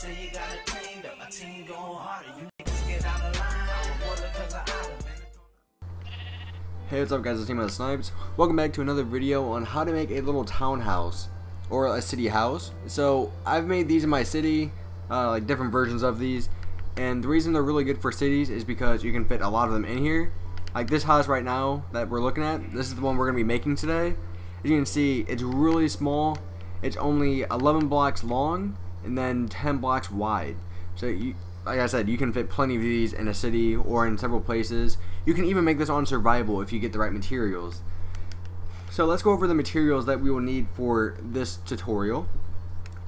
say you got it cleaned up. My team going harder. You niggas get out of line. I'm a bullet cause I Hey, what's up guys, it's Team of the Snipes. Welcome back to another video on how to make a little townhouse or a city house. So I've made these in my city, like different versions of these, and the reason they're really good for cities is because you can fit a lot of them in here. Like this house right now that we're looking at, this is the one we're going to be making today. As you can see, it's really small. It's only 11 blocks long and then 10 blocks wide. So like I said, you can fit plenty of these in a city or in several places. You can even make this on survival if you get the right materials. So let's go over the materials that we will need for this tutorial.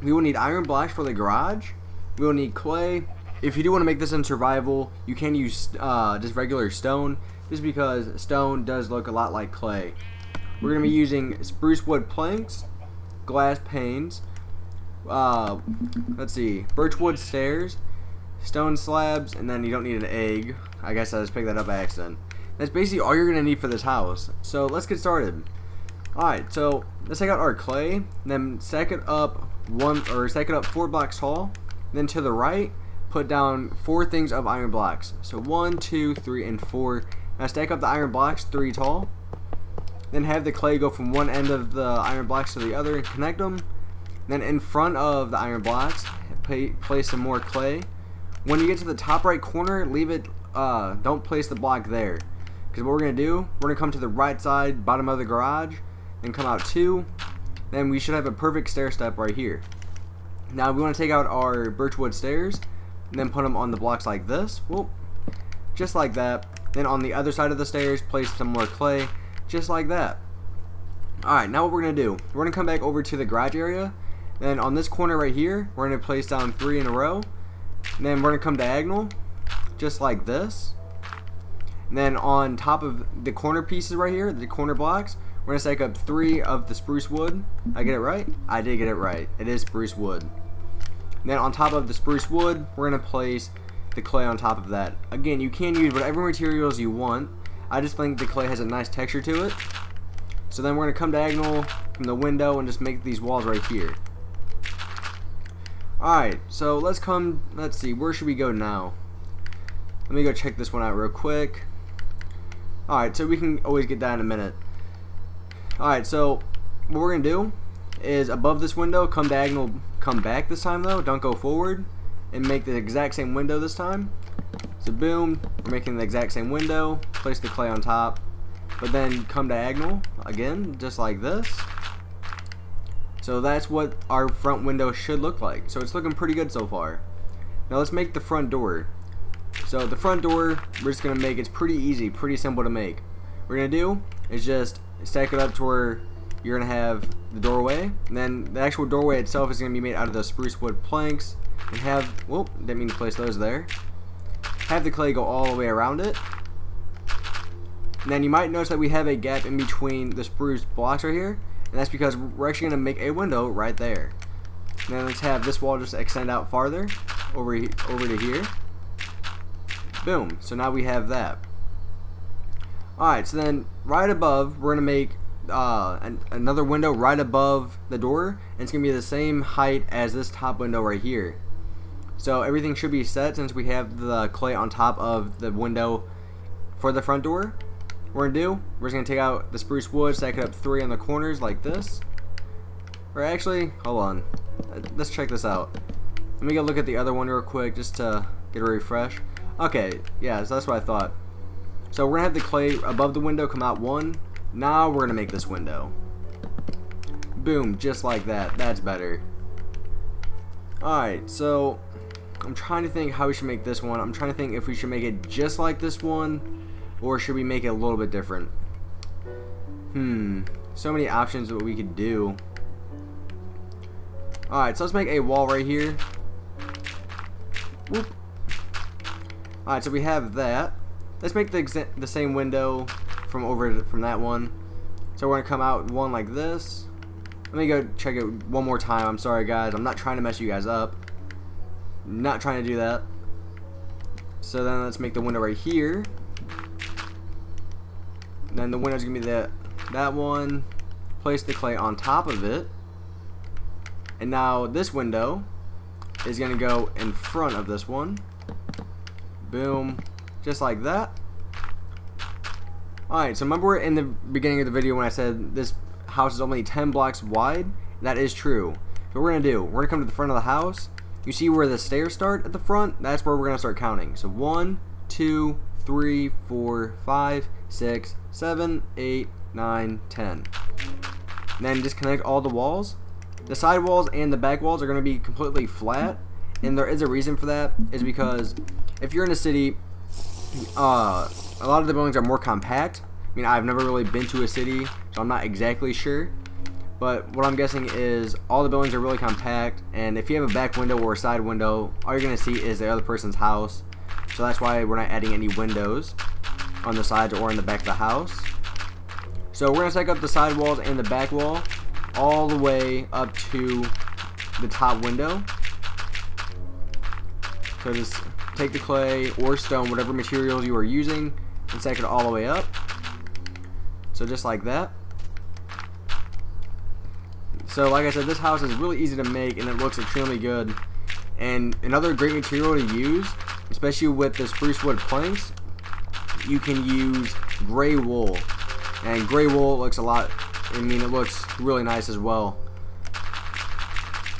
We will need iron blocks for the garage. We will need clay. If you do want to make this in survival, you can use just regular stone, just because stone does look a lot like clay. We're going to be using spruce wood planks, glass panes, let's see, birchwood stairs, stone slabs, and then you don't need an egg. I guess I just picked that up by accident. That's basically all you're gonna need for this house. So let's get started. Alright, so let's take out our clay, and then stack it up 4 blocks tall. Then to the right, put down 4 things of iron blocks. So 1, 2, 3, and 4. Now stack up the iron blocks 3 tall. Then have the clay go from one end of the iron blocks to the other and connect them. Then in front of the iron blocks, place some more clay. When you get to the top right corner, leave it, don't place the block there. Because what we're going to do, we're going to come to the right side, bottom of the garage, and come out 2. Then we should have a perfect stair step right here. Now we want to take out our birchwood stairs, and then put them on the blocks like this. Whoop. Just like that. Then on the other side of the stairs, place some more clay, just like that. Alright, now what we're going to do, we're going to come back over to the garage area. Then on this corner right here, we're going to place down 3 in a row. And then we're going to come diagonal, just like this. And then on top of the corner pieces right here, the corner blocks, we're going to stack up 3 of the spruce wood. I get it right? I did get it right. It is spruce wood. And then on top of the spruce wood, we're going to place the clay on top of that. Again, you can use whatever materials you want. I just think the clay has a nice texture to it. So then we're going to come diagonal from the window and just make these walls right here. Alright, so let's see, where should we go now? Let me go check this one out real quick. Alright, so we can always get that in a minute. Alright, so what we're going to do is above this window, come diagonal, come back this time though, don't go forward, and make the exact same window this time. So boom, we're making the exact same window, place the clay on top, but then come diagonal again, just like this. So that's what our front window should look like. So it's looking pretty good so far. Now let's make the front door. So the front door, we're just going to make, it's pretty easy, pretty simple to make. What we're going to do is just stack it up to where you're going to have the doorway. And then the actual doorway itself is going to be made out of the spruce wood planks. And have, whoop, didn't mean to place those there. Have the clay go all the way around it. And then you might notice that we have a gap in between the spruce blocks right here. And that's because we're actually going to make a window right there. And then let's have this wall just extend out farther over to here. Boom. So now we have that. Alright, so then right above, we're going to make another window right above the door. And it's going to be the same height as this top window right here. So everything should be set since we have the clay on top of the window for the front door. What we're going to do, we're just going to take out the spruce wood, stack it up 3 on the corners like this. Or actually, hold on, let's check this out. Let me go look at the other one real quick just to get a refresh. Okay, yeah, so that's what I thought. So we're going to have the clay above the window come out 1. Now we're going to make this window. Boom, just like that. That's better. Alright, so I'm trying to think how we should make this one. I'm trying to think if we should make it just like this one, or should we make it a little bit different? So many options what we could do. Alright, so let's make a wall right here. Whoop. Alright, so we have that. Let's make the same window from that one. So we're going to come out one like this. Let me go check it one more time. I'm sorry guys, I'm not trying to mess you guys up. Not trying to do that. So then let's make the window right here. Then the window's gonna be that one. Place the clay on top of it. And now this window is going to go in front of this one. Boom. Just like that. Alright, so remember in the beginning of the video when I said this house is only 10 blocks wide? That is true. So what we're going to do, we're going to come to the front of the house. You see where the stairs start at the front? That's where we're going to start counting. So 1, 2, 3, 4, 5, 6, 7, 8, 9, 10. And then disconnect all the walls. The side walls and the back walls are going to be completely flat. And there is a reason for that. Is because if you're in a city, a lot of the buildings are more compact. I mean, I've never really been to a city, so I'm not exactly sure. But what I'm guessing is all the buildings are really compact, and if you have a back window or a side window, all you're going to see is the other person's house. So that's why we're not adding any windows on the sides or in the back of the house. So we're going to take up the side walls and the back wall all the way up to the top window. So just take the clay or stone, whatever materials you are using, and stack it all the way up. So just like that. So like I said, this house is really easy to make and it looks extremely good. And another great material to use, especially with the spruce wood planks, you can use gray wool. And gray wool looks a lot, I mean, it looks really nice as well.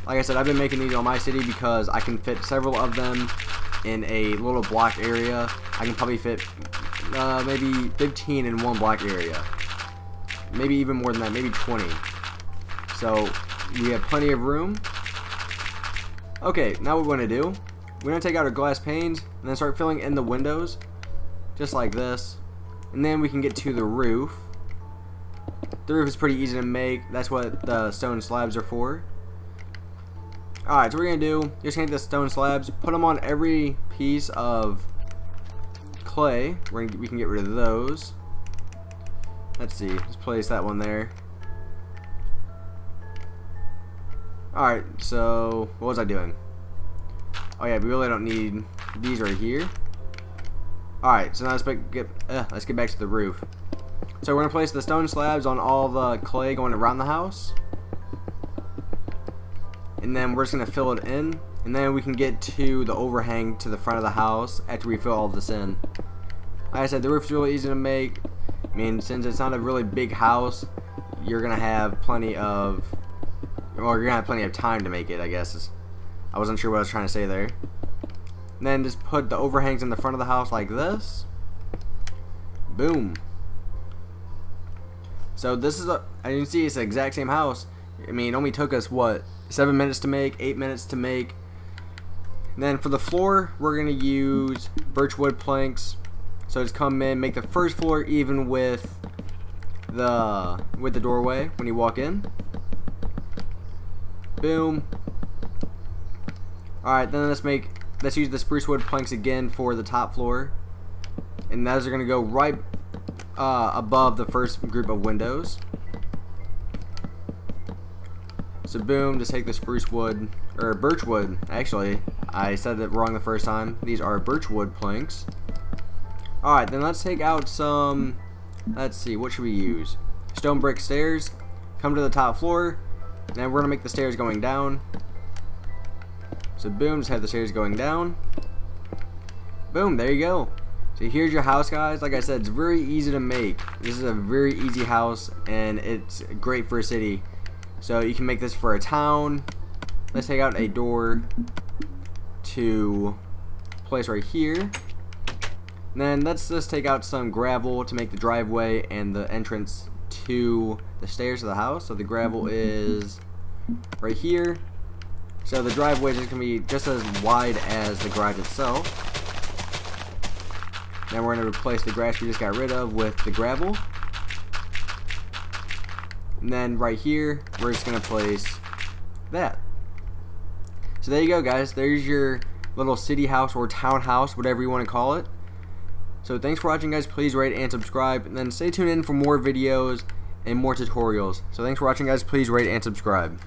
Like I said, I've been making these on my city because I can fit several of them in a little block area. I can probably fit maybe 15 in one block area. Maybe even more than that, maybe 20. So we have plenty of room. Okay, now what we're going to do, we're going to take out our glass panes and then start filling in the windows just like this. And then we can get to the roof. The roof is pretty easy to make. That's what the stone slabs are for. Alright, so what we're going to do, you're just going to take the stone slabs, put them on every piece of clay. We can get rid of those. Let's see, let's place that one there. Alright, so what was I doing? Oh yeah, we really don't need these right here. Alright, so now let's get back to the roof. So we're going to place the stone slabs on all the clay going around the house. And then we're just going to fill it in. And then we can get to the overhang to the front of the house after we fill all of this in. Like I said, the roof's really easy to make. I mean, since it's not a really big house, you're going to have plenty of... Well, you're going to have plenty of time to make it, I guess. I wasn't sure what I was trying to say there. And then just put the overhangs in the front of the house like this. Boom. So this is as you can see, it's the exact same house. I mean, it only took us, what, 7 minutes to make, 8 minutes to make. And then for the floor, we're going to use birch wood planks. So just come in, make the first floor even with the doorway when you walk in. Boom. Alright, then let's use the spruce wood planks again for the top floor. And those are going to go right above the first group of windows. So boom, just take the spruce wood, or birch wood, actually, I said it wrong the first time. These are birch wood planks. Alright, then let's take out some, let's see, what should we use? Stone brick stairs, come to the top floor, and then we're going to make the stairs going down. So boom, just have the stairs going down. Boom, there you go. So here's your house, guys. Like I said, it's very easy to make. This is a very easy house, and it's great for a city. So you can make this for a town. Let's take out a door to place right here. And then let's just take out some gravel to make the driveway and the entrance to the stairs of the house. So the gravel is right here. So the driveway is just going to be just as wide as the garage itself. Then we're going to replace the grass we just got rid of with the gravel. And then right here, we're just going to place that. So there you go, guys. There's your little city house or townhouse, whatever you want to call it. So thanks for watching, guys. Please rate and subscribe. And then stay tuned in for more videos and more tutorials. So thanks for watching, guys. Please rate and subscribe.